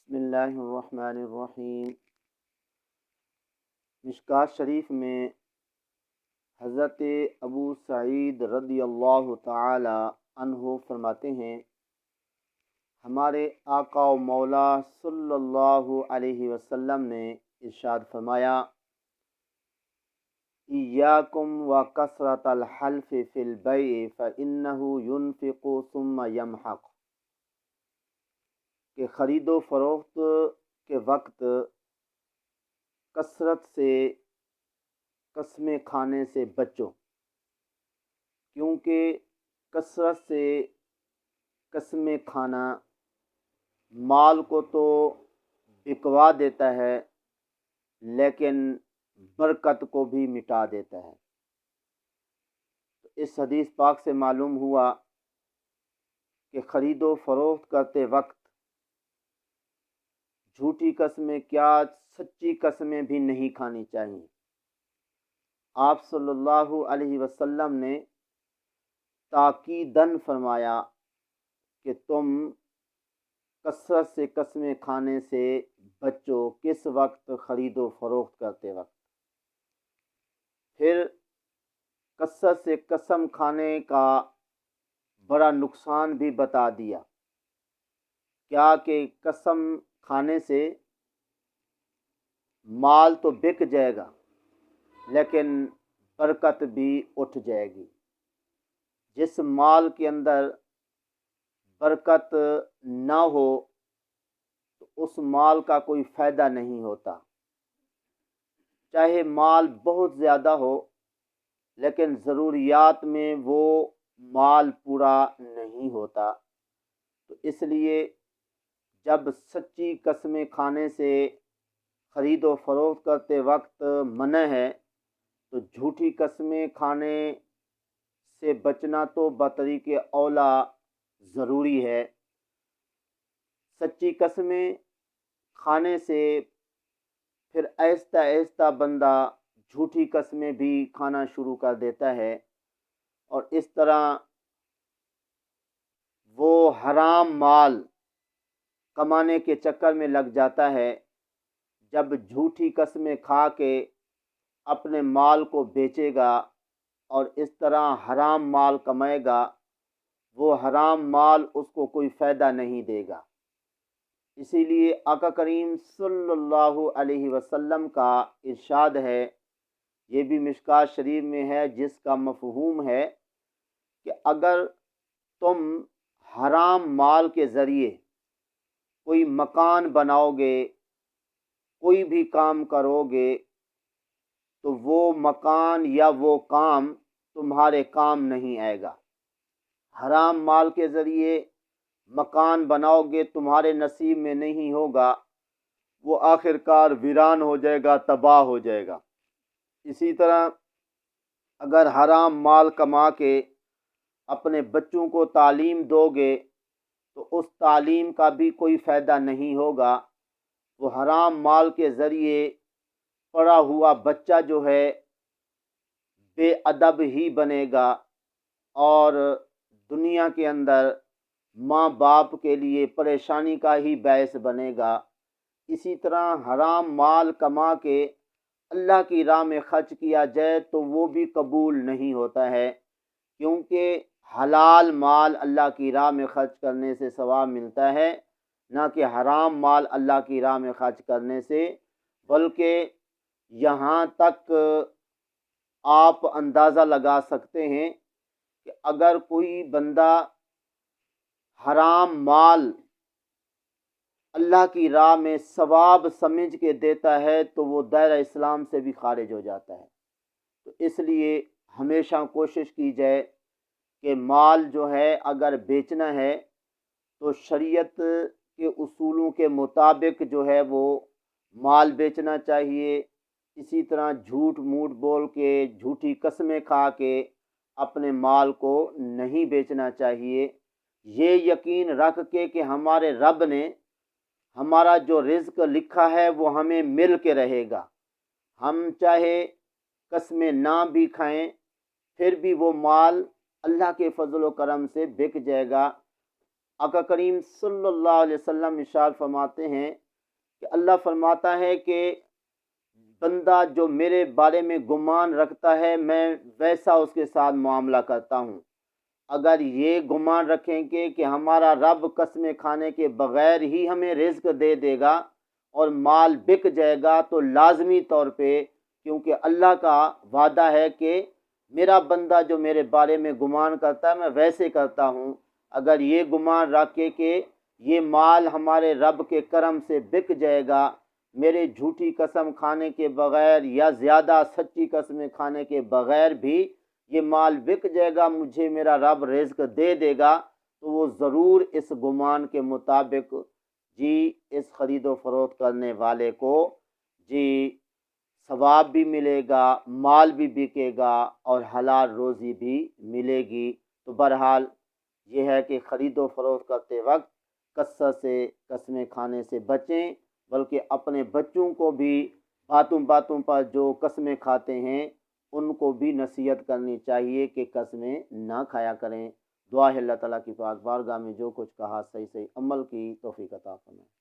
بسم اللہ الرحمن الرحیم۔ مشکوٰۃ شریف میں حضرت ابو سعید رضی اللہ تعالی عنہ فرماتے ہیں، ہمارے آقا و مولا صلی اللہ علیہ وسلم نے ارشاد فرمایا، ایاکم و کثرۃ الحلف فی البیع فإنہ ینفق ثم یمحق، کہ خرید و فروخت کے وقت کثرت سے قسمیں کھانے سے بچو، کیونکہ کثرت سے قسمیں کھانا مال کو تو بکوا دیتا ہے لیکن برکت کو بھی مٹا دیتا ہے۔ تو اس حدیث پاک سے معلوم ہوا کہ خرید و فروخت کرتے وقت جھوٹی قسمیں کیا سچی قسمیں بھی نہیں کھانی چاہیے۔ آپ صلی اللہ علیہ وسلم نے تاکیداً فرمایا کہ تم کثرت سے قسمیں کھانے سے بچو۔ کس وقت؟ خرید و فروخت کرتے وقت۔ پھر کثرت سے قسم کھانے کا بڑا نقصان بھی بتا دیا، کیا کہ قسم کھانے سے مال تو بک جائے گا لیکن برکت بھی اٹھ جائے گی۔ جس مال کے اندر برکت نہ ہو تو اس مال کا کوئی فائدہ نہیں ہوتا، چاہے مال بہت زیادہ ہو لیکن ضروریات میں وہ مال پورا نہیں ہوتا۔ تو اس لیے جب سچی قسمیں کھانے سے خرید و فروخت کرتے وقت منع ہے تو جھوٹی قسمیں کھانے سے بچنا تو بطریق اولا ضروری ہے۔ سچی قسمیں کھانے سے پھر آہستہ آہستہ بندہ جھوٹی قسمیں بھی کھانا شروع کر دیتا ہے، اور اس طرح وہ حرام مال کمانے کے چکر میں لگ جاتا ہے۔ جب جھوٹی قسمیں کھا کے اپنے مال کو بیچے گا اور اس طرح حرام مال کمائے گا، وہ حرام مال اس کو کوئی فائدہ نہیں دے گا۔ اسی لیے آقا کریم صلی اللہ علیہ وسلم کا ارشاد ہے، یہ بھی مشکوٰۃ شریف میں ہے، جس کا مفہوم ہے کہ اگر تم حرام مال کے ذریعے کوئی مکان بناؤ گے، کوئی بھی کام کرو گے، تو وہ مکان یا وہ کام تمہارے کام نہیں آئے گا۔ حرام مال کے ذریعے مکان بناؤ گے، تمہارے نصیب میں نہیں ہوگا، وہ آخر کار ویران ہو جائے گا، تباہ ہو جائے گا۔ اسی طرح اگر حرام مال کما کے اپنے بچوں کو تعلیم دو گے تو اس تعلیم کا بھی کوئی فائدہ نہیں ہوگا۔ وہ حرام مال کے ذریعے پڑھا ہوا بچہ جو ہے بے ادب ہی بنے گا اور دنیا کے اندر ماں باپ کے لیے پریشانی کا ہی باعث بنے گا۔ اسی طرح حرام مال کما کے اللہ کی راہ میں خرچ کیا جائے تو وہ بھی قبول نہیں ہوتا ہے، کیونکہ حلال مال اللہ کی راہ میں خرچ کرنے سے ثواب ملتا ہے، نہ کہ حرام مال اللہ کی راہ میں خرچ کرنے سے۔ بلکہ یہاں تک آپ اندازہ لگا سکتے ہیں کہ اگر کوئی بندہ حرام مال اللہ کی راہ میں ثواب سمجھ کے دیتا ہے تو وہ دائرہ اسلام سے بھی خارج ہو جاتا ہے۔ تو اس لیے ہمیشہ کوشش کی جائے کہ مال جو ہے اگر بیچنا ہے تو شریعت کے اصولوں کے مطابق جو ہے وہ مال بیچنا چاہیے۔ اسی طرح جھوٹ موٹ بول کے، جھوٹی قسمیں کھا کے اپنے مال کو نہیں بیچنا چاہیے۔ یہ یقین رکھ کے کہ ہمارے رب نے ہمارا جو رزق لکھا ہے وہ ہمیں مل کے رہے گا، ہم چاہے قسمیں نہ بھی کھائیں پھر بھی وہ مال اللہ کے فضل و کرم سے بک جائے گا۔ آقا کریم صلی اللہ علیہ وسلم ارشاد فرماتے ہیں کہ اللہ فرماتا ہے کہ بندہ جو میرے بارے میں گمان رکھتا ہے میں ویسا اس کے ساتھ معاملہ کرتا ہوں۔ اگر یہ گمان رکھیں گے کہ ہمارا رب قسمیں کھانے کے بغیر ہی ہمیں رزق دے دے گا اور مال بک جائے گا، تو لازمی طور پہ، کیونکہ اللہ کا وعدہ ہے کہ میرا بندہ جو میرے بارے میں گمان کرتا ہے میں ویسے کرتا ہوں، اگر یہ گمان رکھے کہ یہ مال ہمارے رب کے کرم سے بک جائے گا، میرے جھوٹی قسم کھانے کے بغیر یا زیادہ سچی قسمیں کھانے کے بغیر بھی یہ مال بک جائے گا، مجھے میرا رب رزق دے دے گا، تو وہ ضرور اس گمان کے مطابق جی اس خرید و فروخت کرنے والے کو جی ثواب بھی ملے گا، مال بھی بکے گا اور حلال روزی بھی ملے گی۔ تو بہرحال یہ ہے کہ خرید و فروخت کرتے وقت کثرت سے قسمیں کھانے سے بچیں، بلکہ اپنے بچوں کو بھی باتوں باتوں پر جو قسمیں کھاتے ہیں ان کو بھی نصیحت کرنی چاہیے کہ قسمیں نہ کھایا کریں۔ دعا ہے اللہ تعالیٰ کی پاک بارگاہ میں جو کچھ کہا صحیح صحیح عمل کی توفیق عطا فرمائے۔